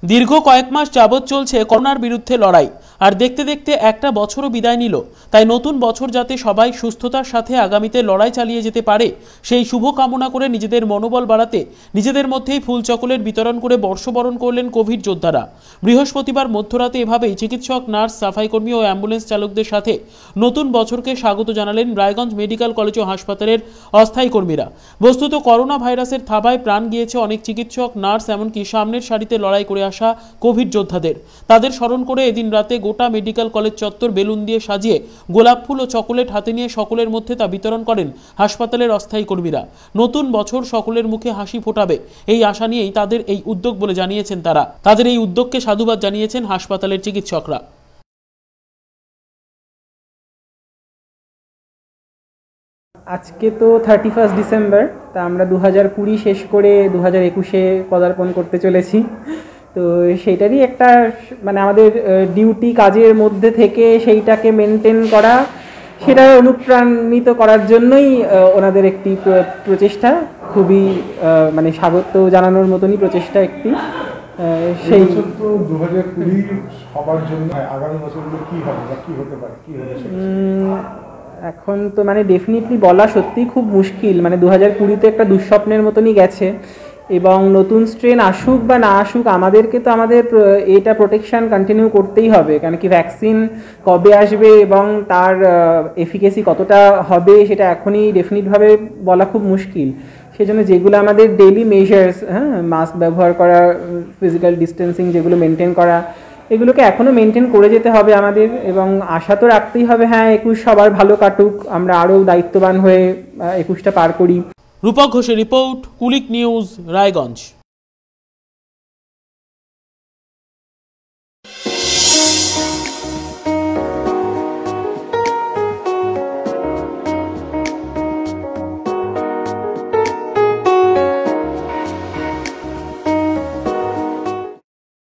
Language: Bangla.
দীর্ঘ কয়েক মাস যাবৎ চলছে করোনার বিরুদ্ধে লড়াই, আর দেখতে দেখতে একটা বছরও বিদায় নিল। তাই নতুন বছর যাতে সবাই সুস্থতার সাথে আগামীতে লড়াই চালিয়ে যেতে পারে সেই শুভ কামনা করে নিজেদের মনোবল বাড়াতে নিজেদের মধ্যেই ফুল চকোলেট বিতরণ করে বর্ষবরণ করলেন কোভিড যোদ্ধারা। বৃহস্পতিবার মধ্যরাতে এভাবেই চিকিৎসক, নার্স, সাফাইকর্মী ও অ্যাম্বুলেন্স চালকদের সাথে নতুন বছরকে স্বাগত জানালেন রায়গঞ্জ মেডিকেল কলেজ ও হাসপাতালের অস্থায়ী কর্মীরা। বস্তুত করোনা ভাইরাসের থাবায় প্রাণ গিয়েছে অনেক চিকিৎসক, নার্স, এমনকি সামনের সারিতে লড়াই করে আসা কোভিড যোদ্ধাদের। তাদের স্মরণ করে এদিন রাতে গোটা মেডিকেল কলেজ চত্বর বেলুন দিয়ে সাজিয়ে গোলাপ ফুল ও চকোলেট হাতে নিয়ে সকলের মধ্যে তা বিতরণ করেন হাসপাতালের অস্থায়ী কর্মীরা। নতুন বছর সকলের মুখে হাসি ফোটাবে এই আশা নিয়েই তাদের এই উদ্যোগ বলে জানিয়েছেন তারা। তাদের এই উদ্যোগকে সাধুবাদ জানিয়েছেন হাসপাতালের চিকিৎসকরা। আজকে তো 31 ডিসেম্বর, তা আমরা 2020 শেষ করে 2021-এ পদার্পণ করতে চলেছি। তো সেইটারই একটা মানে আমাদের ডিউটি কাজের মধ্যে থেকে সেইটাকে মেনটেন করা, সেটা অনুপ্রাণিত করার জন্যই ওনাদের একটি প্রচেষ্টা, খুবই মানে স্বাগত জানানোর মতনই প্রচেষ্টা একটি। সেই 2020 সবার জন্য আগামী বছরগুলো কি হবে বা কি হতে পারে, কি হবে এখন তো মানে ডেফিনেটলি বলা সত্যিই খুব মুশকিল। মানে 2020 তো একটা দুঃস্বপ্নের মতনই গেছে, এবং নতুন স্ট্রেন আসুক বা না আসুক আমাদেরকে তো আমাদের এটা প্রোটেকশান কন্টিনিউ করতেই হবে। কারণ কি ভ্যাকসিন কবে আসবে এবং তার এফিকেসি কতটা হবে সেটা এখনই ডেফিনিটভাবে বলা খুব মুশকিল। সেই জন্য যেগুলো আমাদের ডেইলি মেজার্স, মাস্ক ব্যবহার করা, ফিজিক্যাল ডিস্টেন্সিং যেগুলো মেনটেন করা, এগুলোকে এখনও মেনটেন করে যেতে হবে আমাদের। এবং আশা তো রাখতেই হবে 21 সবার ভালো কাটুক, আমরা আরও দায়িত্ববান হয়ে 21টা পার করি। রূপক ঘোষের রিপোর্ট, কুলিক নিউজ, রায়গঞ্জ।